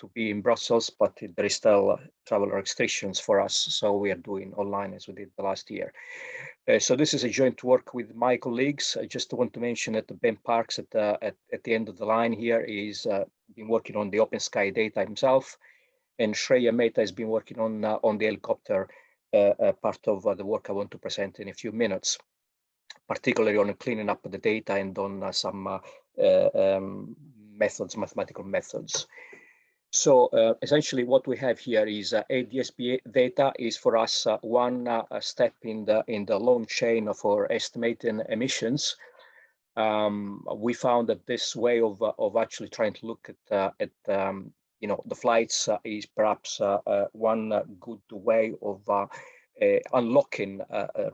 to be in Brussels, but there is still travel restrictions for us, so we are doing online as we did the last year. So this is a joint work with my colleagues. I just want to mention that Ben Parks at the end of the line here is been working on the OpenSky data himself, and Shreya Mehta has been working on the helicopter part of the work I want to present in a few minutes, particularly on cleaning up the data and on some mathematical methods. So essentially what we have here is ADS-B data is for us one step in the long chain for estimating emissions. We found that this way of actually trying to look at the flights is perhaps one good way of unlocking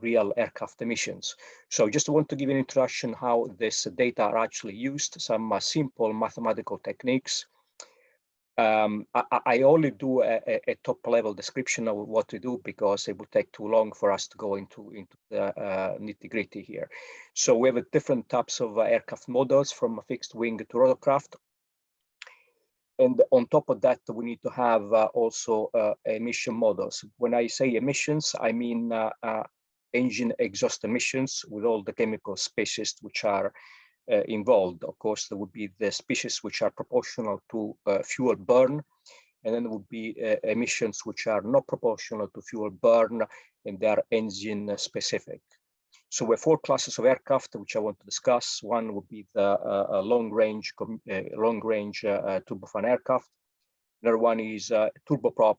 real aircraft emissions. So just want to give an introduction how this data are actually used, some simple mathematical techniques. I only do a top level description of what we do because it would take too long for us to go into the nitty gritty here. So we have different types of aircraft models from fixed wing to rotorcraft. And on top of that, we need to have also emission models. When I say emissions, I mean engine exhaust emissions with all the chemical species which are involved. Of course, there would be the species which are proportional to fuel burn, and then there would be emissions which are not proportional to fuel burn, and they are engine specific. So we have four classes of aircraft which I want to discuss. One would be the long-range turbofan aircraft. Another one is turboprop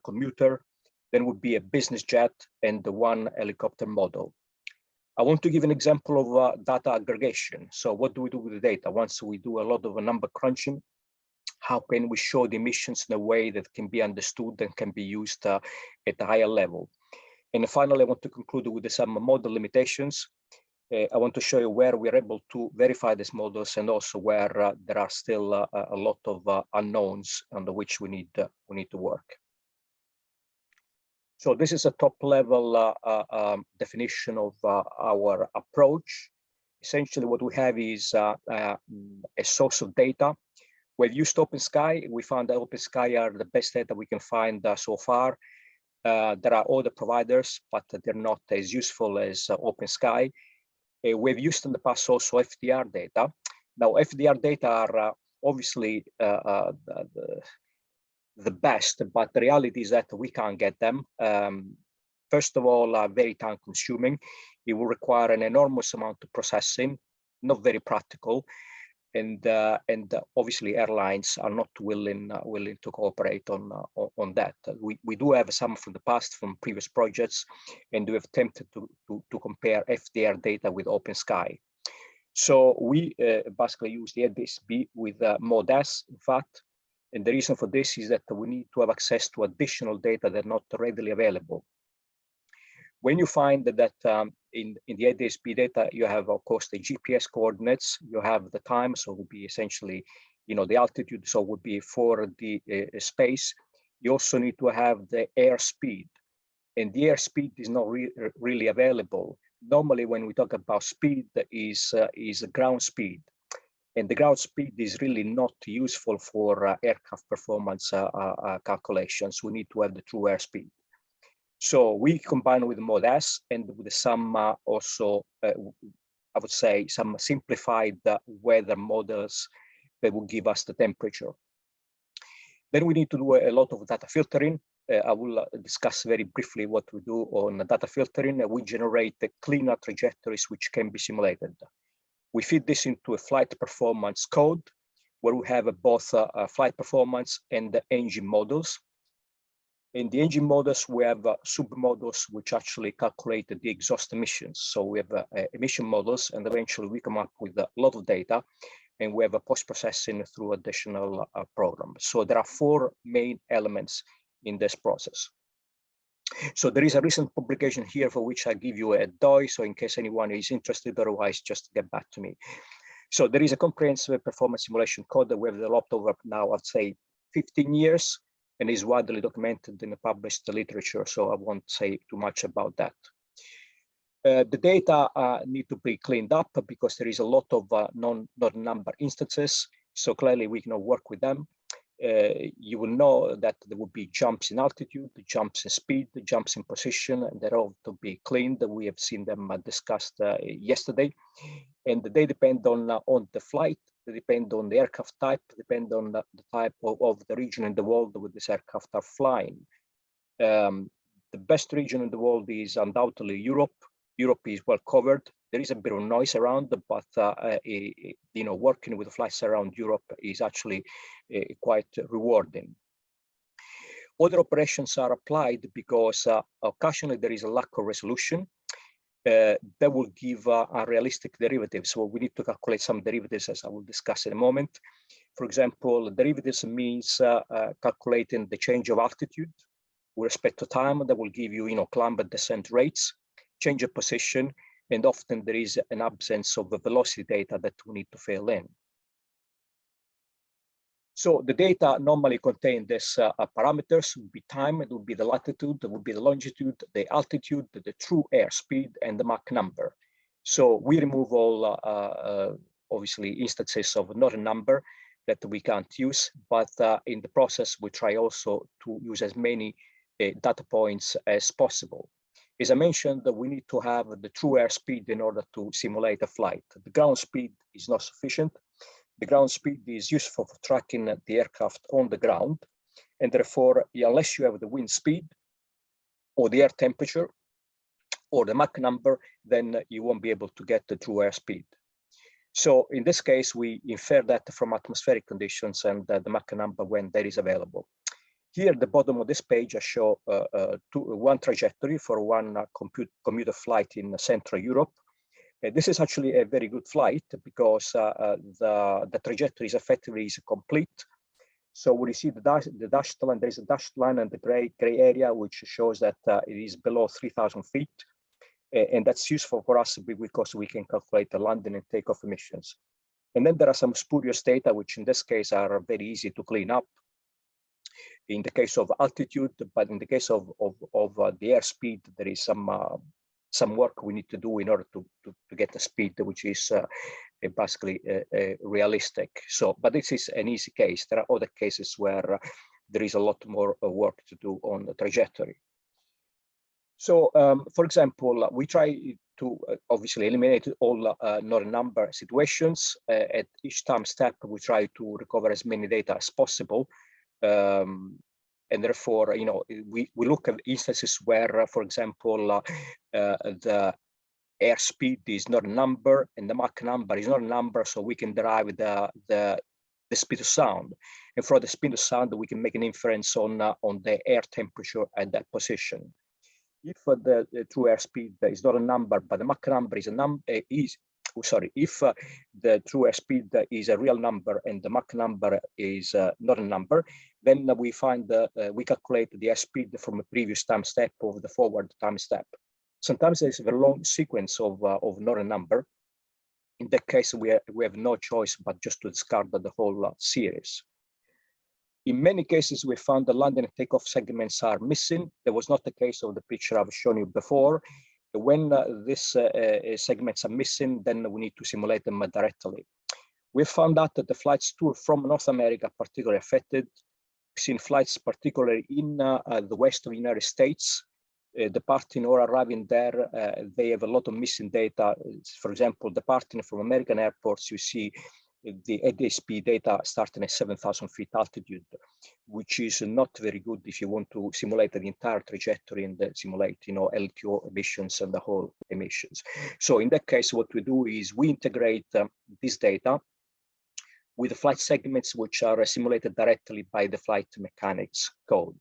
commuter. Then would be a business jet and the one helicopter model. I want to give an example of data aggregation. So what do we do with the data? Once we do a lot of number crunching, how can we show the emissions in a way that can be understood and can be used at a higher level? And finally, I want to conclude with some model limitations. I want to show you where we're able to verify these models and also where there are still a lot of unknowns on which we need to work. So this is a top level definition of our approach. Essentially what we have is a source of data. We've used OpenSky. We found that OpenSky are the best data we can find so far. There are other providers, but they're not as useful as OpenSky. We've used in the past also FDR data. Now, FDR data are obviously the best, but the reality is that we can't get them. First of all, very time consuming. It will require an enormous amount of processing, not very practical. And obviously airlines are not willing to cooperate on that. We do have some from the past, from previous projects, and we have attempted to compare FDR data with OpenSky. So we basically use the ADS-B with Mod S, in fact, and the reason for this is that we need to have access to additional data that are not readily available. When you find that in the ADS-B data, you have, of course, the GPS coordinates, you have the time, so it would be essentially, the altitude, so it would be for the space. You also need to have the airspeed, and the airspeed is not really available. Normally, when we talk about speed, is ground speed, and the ground speed is really not useful for aircraft performance calculations. We need to have the true airspeed. So we combine with Mod S and with some also, I would say, some simplified weather models that will give us the temperature. Then we need to do a lot of data filtering. I will discuss very briefly what we do on data filtering. We generate the cleaner trajectories which can be simulated. We feed this into a flight performance code where we have both flight performance and the engine models. In the engine models, we have sub-models which actually calculate the exhaust emissions. So we have emission models, and eventually we come up with a lot of data, and we have a post-processing through additional programs. So there are four main elements in this process. So there is a recent publication here for which I give you a DOI, so in case anyone is interested, otherwise just get back to me. So there is a comprehensive performance simulation code that we have developed over now, I'd say 15 years, and is widely documented in the published literature, so I won't say too much about that. The data need to be cleaned up because there is a lot of non-number instances, so clearly we cannot work with them. you will know that there will be jumps in altitude, jumps in speed, jumps in position, and they're all to be cleaned. We have seen them discussed yesterday, and they depend on the flight, they depend on the aircraft type, depend on the type of the region in the world where this aircraft are flying. The best region in the world is undoubtedly Europe. Europe is well covered. There is a bit of noise around, but you know, working with flights around Europe is actually quite rewarding. Other operations are applied because occasionally there is a lack of resolution that will give unrealistic derivatives. So we need to calculate some derivatives, as I will discuss in a moment. For example, derivatives means calculating the change of altitude with respect to time. That will give you, you know, climb and descent rates, change of position, and often there is an absence of the velocity data that we need to fill in. So the data normally contain these parameters. It would be time, it would be the latitude, it would be the longitude, the altitude, the true airspeed, and the Mach number. So we remove all, obviously, instances of not a number that we can't use, but in the process, we try also to use as many data points as possible. As I mentioned, we need to have the true airspeed in order to simulate a flight. The ground speed is not sufficient. The ground speed is useful for tracking the aircraft on the ground, and therefore, unless you have the wind speed or the air temperature or the Mach number, then you won't be able to get the true airspeed. So in this case, we infer that from atmospheric conditions and the Mach number when that is available. Here at the bottom of this page, I show one trajectory for one commuter flight in Central Europe. This is actually a very good flight because the trajectory is effectively complete. So we see the dashed line, there is a dashed line and the gray area, which shows that it is below 3,000 feet. And that's useful for us because we can calculate the landing and takeoff emissions. And then there are some spurious data, which in this case are very easy to clean up. In the case of altitude, but in the case of the airspeed, there is some work we need to do in order to get the speed, which is basically realistic. So, but this is an easy case. There are other cases where there is a lot more work to do on the trajectory. So, for example, we try to obviously eliminate all not a number situations. At each time step, we try to recover as many data as possible. And therefore, you know, we look at instances where, for example, the airspeed is not a number and the Mach number is not a number, so we can derive the speed of sound. And for the speed of sound, we can make an inference on the air temperature at that position. If the true airspeed is not a number, but the Mach number is a number, if the true airspeed is a real number and the Mach number is not a number, then we find we calculate the airspeed from a previous time step of the forward time step. Sometimes there's a very long sequence of not a number. In that case, we have no choice but just to discard the whole series. In many cases, we found the landing and takeoff segments are missing. There was not the case of the picture I've shown you before. When these segments are missing, then we need to simulate them directly. We found out that the flights to from North America are particularly affected. We've seen flights particularly in the west of the United States. Departing or arriving there, they have a lot of missing data. For example, departing from American airports, you see the ADSP data starting at 7,000 feet altitude, which is not very good if you want to simulate the entire trajectory and simulate, you know, LTO emissions and the whole emissions. So in that case, what we do is we integrate this data with the flight segments which are simulated directly by the flight mechanics code.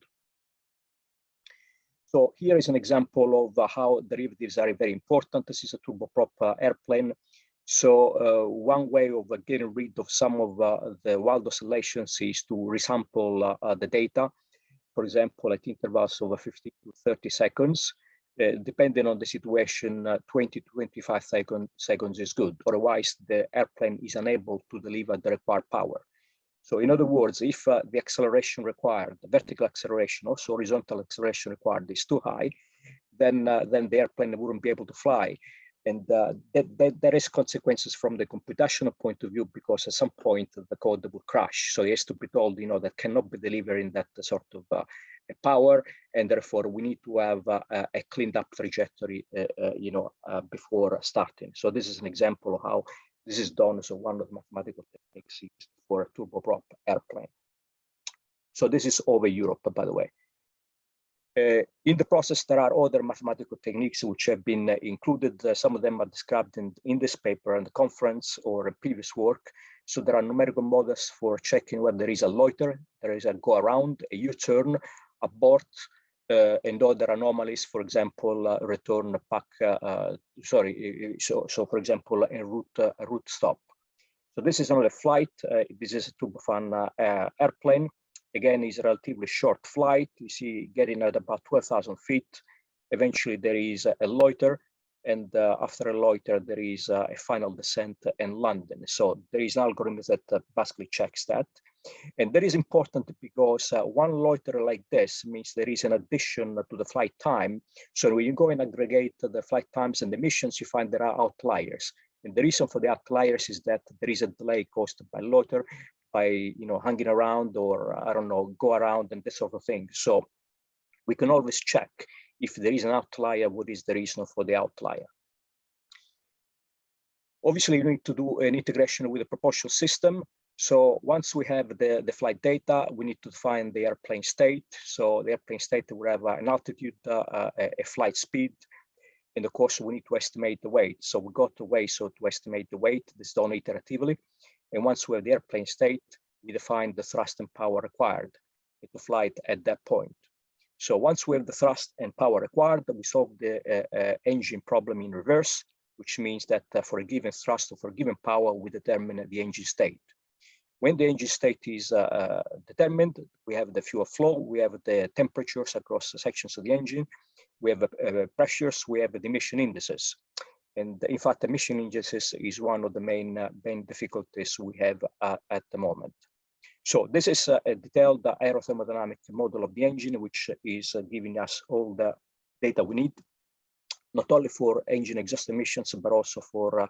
So here is an example of how derivatives are very important. This is a turboprop airplane. So one way of getting rid of some of the wild oscillations is to resample the data, for example, at intervals of 50 to 30 seconds. Depending on the situation, 20 to 25 seconds is good. Otherwise, the airplane is unable to deliver the required power. So in other words, if the acceleration required, the vertical acceleration, also horizontal acceleration required is too high, then the airplane wouldn't be able to fly. And there is consequences from the computational point of view, because at some point the code will crash. So it has to be told, that cannot be delivered in that sort of power, and therefore we need to have a cleaned up trajectory, before starting. So this is an example of how this is done. So one of the mathematical techniques used for a turboprop airplane. So this is over Europe, by the way. In the process, there are other mathematical techniques which have been included. Some of them are described in this paper and the conference or in previous work. So there are numerical models for checking whether there is a loiter, there is a go around, a U-turn, abort, and other anomalies. For example, return back. So for example, a route stop. So this is another flight. This is a turbofan airplane. Again, it's a relatively short flight. You see, getting at about 12,000 feet. Eventually, there is a loiter, and after a loiter, there is a final descent and landing. So there is an algorithm that basically checks that. And that is important because one loiter like this means there is an addition to the flight time. So when you go and aggregate the flight times and emissions, you find there are outliers. And the reason for the outliers is that there is a delay caused by loiter, by hanging around, or I don't know, go around and this sort of thing. So we can always check if there is an outlier, what is the reason for the outlier. Obviously, you need to do an integration with the propulsion system. So once we have the flight data, we need to find the airplane state. So the airplane state will have an altitude, a flight speed, and of course we need to estimate the weight. So we got the way, so to estimate the weight, this is done iteratively. And once we have the airplane state, we define the thrust and power required to flight at that point. So once we have the thrust and power required, we solve the engine problem in reverse, which means that for a given thrust or for a given power, we determine the engine state. When the engine state is determined, we have the fuel flow, we have the temperatures across the sections of the engine, we have pressures, we have the emission indices. And in fact, emission indices is one of the main difficulties we have at the moment. So this is a detailed aerothermodynamic model of the engine, which is giving us all the data we need, not only for engine exhaust emissions, but also for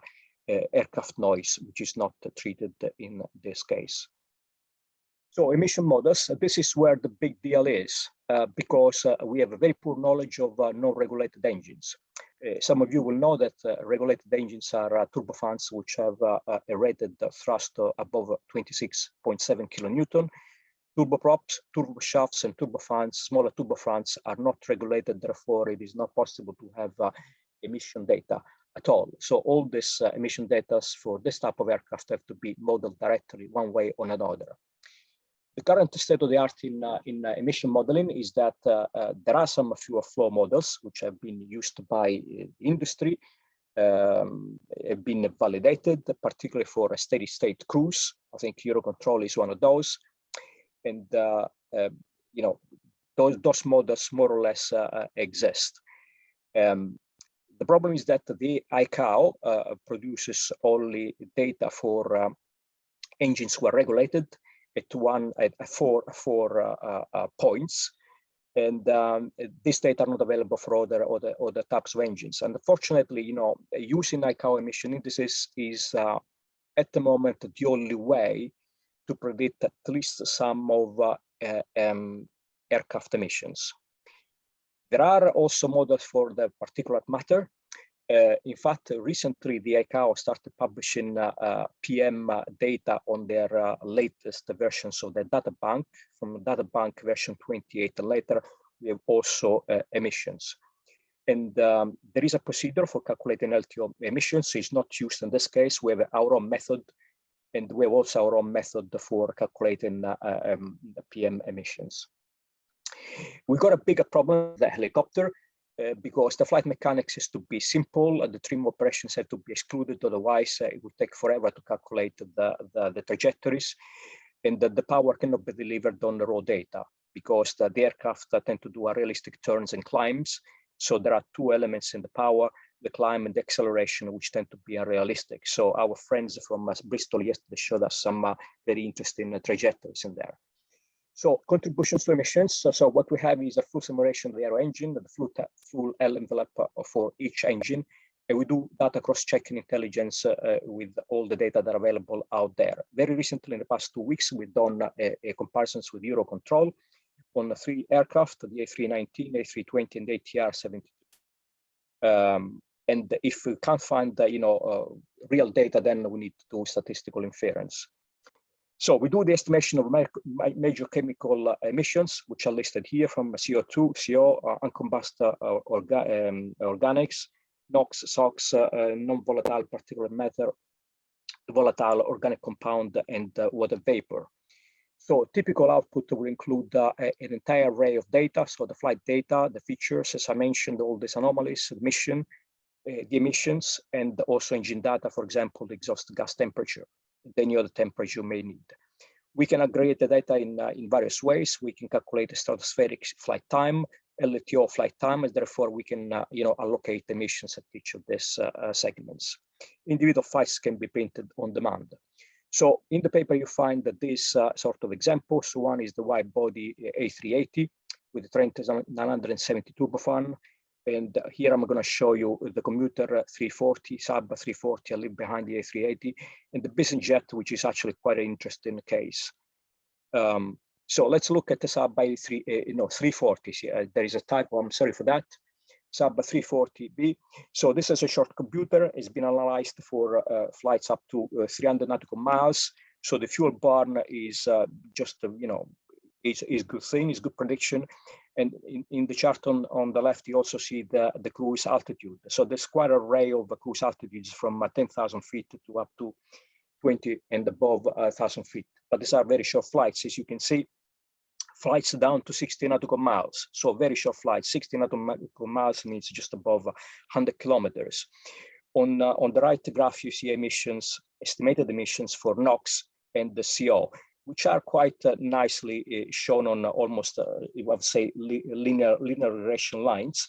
aircraft noise, which is not treated in this case. So emission models, this is where the big deal is, because we have a very poor knowledge of non-regulated engines. Some of you will know that regulated engines are turbofans, which have a rated thrust above 26.7 kilonewton. Turboprops, turboshafts, and turbofans, smaller turbofans, are not regulated. Therefore, it is not possible to have emission data at all. So all this emission data for this type of aircraft have to be modeled directly one way or another. The current state of the art in emission modeling is that there are some fuel flow models which have been used by industry, have been validated, particularly for a steady state cruise. I think Eurocontrol is one of those. And those models more or less exist. The problem is that the ICAO produces only data for engines who are regulated at four points, and these data are not available for other types of engines. And unfortunately, using ICAO emission indices is at the moment the only way to predict at least some of aircraft emissions. There are also models for the particulate matter. In fact, recently the ICAO started publishing PM data on their latest versions of the data bank. From the data bank version 28 and later, we have also emissions. And there is a procedure for calculating LTO emissions. It's not used in this case. We have our own method, and we have also our own method for calculating the PM emissions. We got a bigger problem with the helicopter. Because the flight mechanics has to be simple, the trim operations have to be excluded, otherwise it would take forever to calculate the trajectories, and the power cannot be delivered on the raw data because the aircraft tend to do realistic turns and climbs. So there are two elements in the power, the climb and the acceleration, which tend to be unrealistic. So our friends from Bristol yesterday showed us some very interesting trajectories in there. So contributions to emissions. So what we have is a full simulation of the aero-engine, the full L envelope for each engine, And we do data cross-checking intelligence with all the data that are available out there. Very recently, in the past 2 weeks, we've done a comparisons with Eurocontrol on the 3 aircraft, the A319, A320, and the ATR-72. And if we can't find real data, then we need to do statistical inference. So we do the estimation of major chemical emissions, which are listed here, from CO2, CO, uncombusted organics, NOx, SOx, non-volatile particulate matter, volatile organic compound, and water vapor. So typical output will include an entire array of data. So the flight data, the features, as I mentioned, all these anomalies, the emissions, and also engine data, for example, the exhaust gas temperature, any other temperature you may need. We can aggregate the data in various ways. We can calculate the stratospheric flight time, LTO flight time, and therefore we can allocate emissions at each of these segments. Individual flights can be printed on demand. So in the paper, you find that these sort of examples. One is the wide body A380 with the Trent 970 turbofan. And here I'm going to show you the commuter 340, sub 340, I leave behind the A380, and the business jet, which is actually quite an interesting case. So let's look at the sub 340. There is a typo, I'm sorry for that. Sub 340B. So this is a short computer. It's been analyzed for flights up to 300 nautical miles. So the fuel burn is just, is good thing, is good prediction. And in the chart on the left, you also see the cruise altitude. So there's quite an array of cruise altitudes from 10,000 feet to up to 20 and above 1,000 feet. But these are very short flights, as you can see. Flights down to 60 nautical miles. So very short flights. 60 nautical miles means just above 100 kilometers. On the right graph, you see emissions, estimated emissions for NOx and the CO, which are quite nicely shown on almost, I would say, linear regression lines.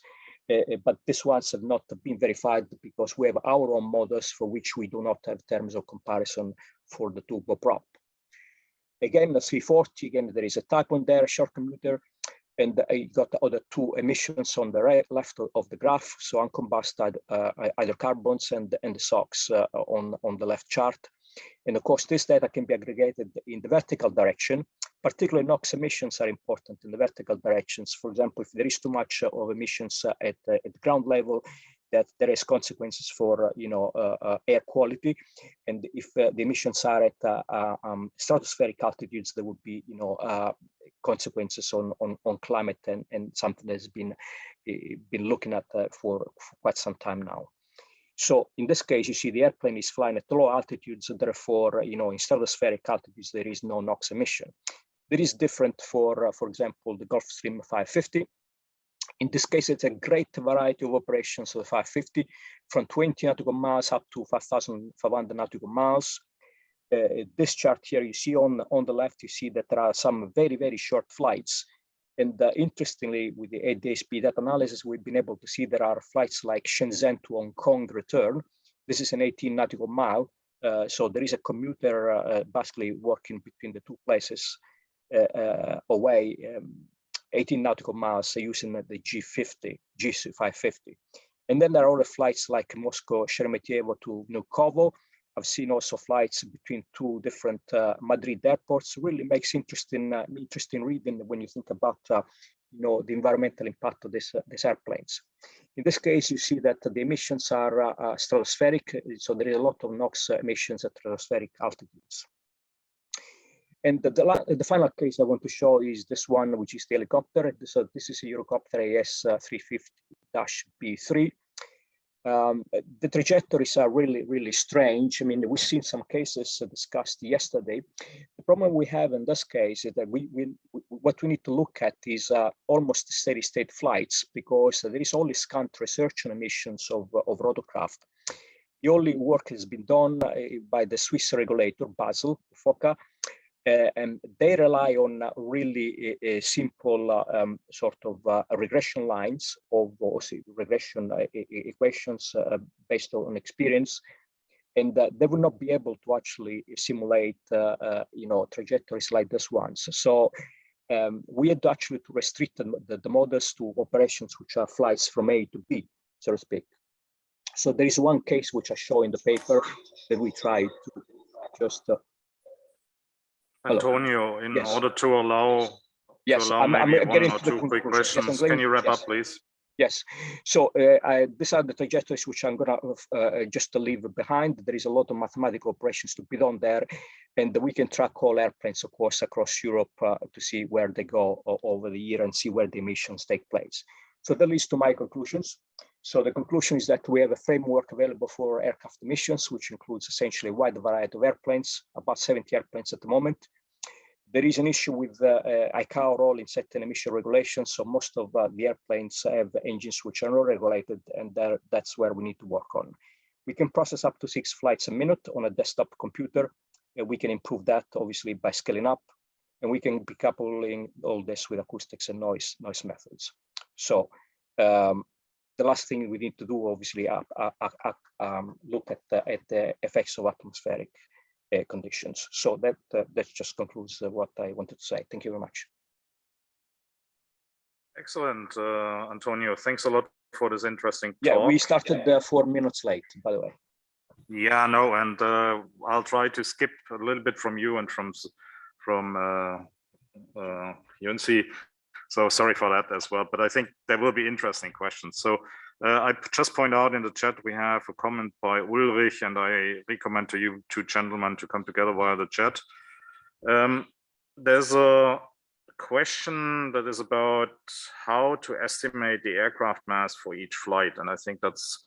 But these ones have not been verified because we have our own models for which we do not have terms of comparison for the turboprop. Again, the 340, again, there is a type on there, short commuter, and I got the other 2 emissions on the left of the graph. So uncombusted hydrocarbons and the SOx on the left chart. And of course, this data can be aggregated in the vertical direction. Particularly NOx emissions are important in the vertical directions. For example, if there is too much of emissions at ground level, that there is consequences for air quality, and if the emissions are at stratospheric altitudes, there would be consequences on climate, and something that's been looking at for quite some time now. So in this case, you see the airplane is flying at low altitudes, and therefore, in stratospheric altitudes, there is no NOx emission. That is different for example, the Gulfstream 550. In this case, it's a great variety of operations of the 550, from 20 nautical miles up to 5,500 nautical miles. This chart here, you see on the left, you see that there are some very, very short flights. And interestingly, with the ADSP data analysis, we've been able to see there are flights like Shenzhen to Hong Kong return. This is an 18 nautical mile. So there is a commuter basically working between the 2 places away, 18 nautical miles using the G550. And then there are other flights like Moscow, Sheremetyevo to Vnukovo. I've seen also flights between 2 different Madrid airports. Really makes interesting reading when you think about the environmental impact of these airplanes. In this case, you see that the emissions are stratospheric, so there is a lot of NOx emissions at stratospheric altitudes. And the final case I want to show is this one, which is the helicopter. So this is a Eurocopter AS350-B3. The trajectories are really, really strange. I mean, we've seen some cases discussed yesterday. The problem we have in this case is that what we need to look at is almost steady state flights, because there is only scant research on emissions of rotorcraft. The only work has been done by the Swiss regulator, Basel, FOCA, and they rely on really simple sort of regression lines of regression equations based on experience, and they will not be able to actually simulate trajectories like this ones. So we had actually to restrict the models to operations which are flights from A to B, so to speak. So there is one case which I show in the paper that we tried to just. Antonio, in yes. order to allow. Yes, I'm getting one or to the two quick conclusion. questions. Yes, Can you wrap yes. up, please? Yes. So these are the trajectories which I'm going to just leave behind. There is a lot of mathematical operations to be done there, and we can track all airplanes, of course, across Europe to see where they go over the year and see where the emissions take place. So that leads to my conclusions. So the conclusion is that we have a framework available for aircraft emissions, which includes essentially a wide variety of airplanes, about 70 airplanes at the moment. There is an issue with ICAO role in setting emission regulations. So most of the airplanes have engines which are not regulated, and that's where we need to work on. We can process up to 6 flights a minute on a desktop computer. We can improve that obviously by scaling up, and we can be coupling all this with acoustics and noise methods. So the last thing we need to do, obviously, look at the effects of atmospheric conditions. So that just concludes what I wanted to say. Thank you very much. Excellent, Antonio. Thanks a lot for this interesting talk. Yeah, we started 4 minutes late, by the way. Yeah, no, and I'll try to skip a little bit from you and from Yunsi. So sorry for that as well, but I think there will be interesting questions. So I just point out in the chat, we have a comment by Ulrich, and I recommend to you two gentlemen to come together via the chat. There's a question that is about how to estimate the aircraft mass for each flight. And I think that's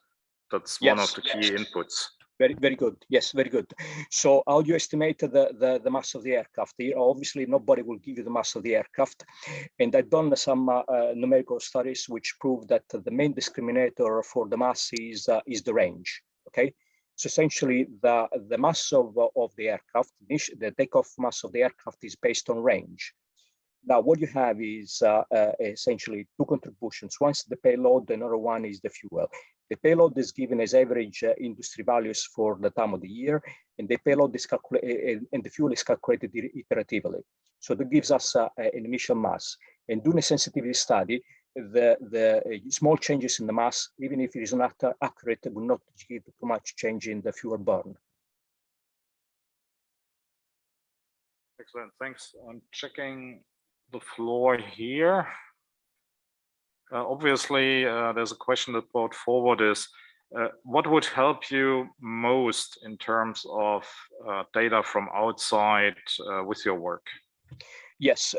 one of the key inputs. Very good. Yes, very good. So how do you estimate the mass of the aircraft? Here, obviously, nobody will give you the mass of the aircraft. And I've done some numerical studies which prove that the main discriminator for the mass is the range. Okay. So essentially, the mass of the aircraft, the takeoff mass of the aircraft is based on range. Now, what you have is essentially two contributions. One is the payload, another one is the fuel. The payload is given as average industry values for the time of the year, and the payload is calculated, and the fuel is calculated iteratively. So that gives us an emission mass. And doing a sensitivity study, the small changes in the mass, even if it is not accurate, will not give too much change in the fuel burn. Excellent, thanks. I'm checking the floor here. Obviously, there's a question that brought forward is, what would help you most in terms of data from outside with your work? Yes,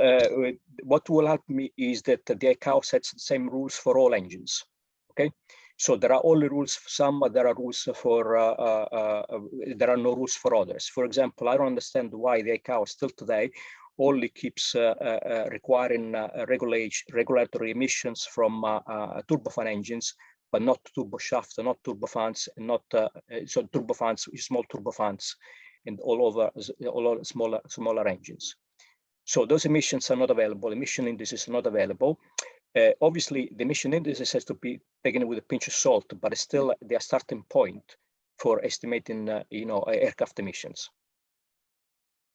what will help me is that the ICAO sets the same rules for all engines. Okay, so there are only rules for some, but there are rules for there are no rules for others. For example, I don't understand why the ICAO still today only keeps requiring regulatory emissions from turbofan engines, but not turboshafts, not turbofans, and not so turbofans, small turbofans, and all over smaller engines. So those emissions are not available. Emission indices are not available. Obviously, the emission indices has to be taken with a pinch of salt, but it's still their starting point for estimating, aircraft emissions.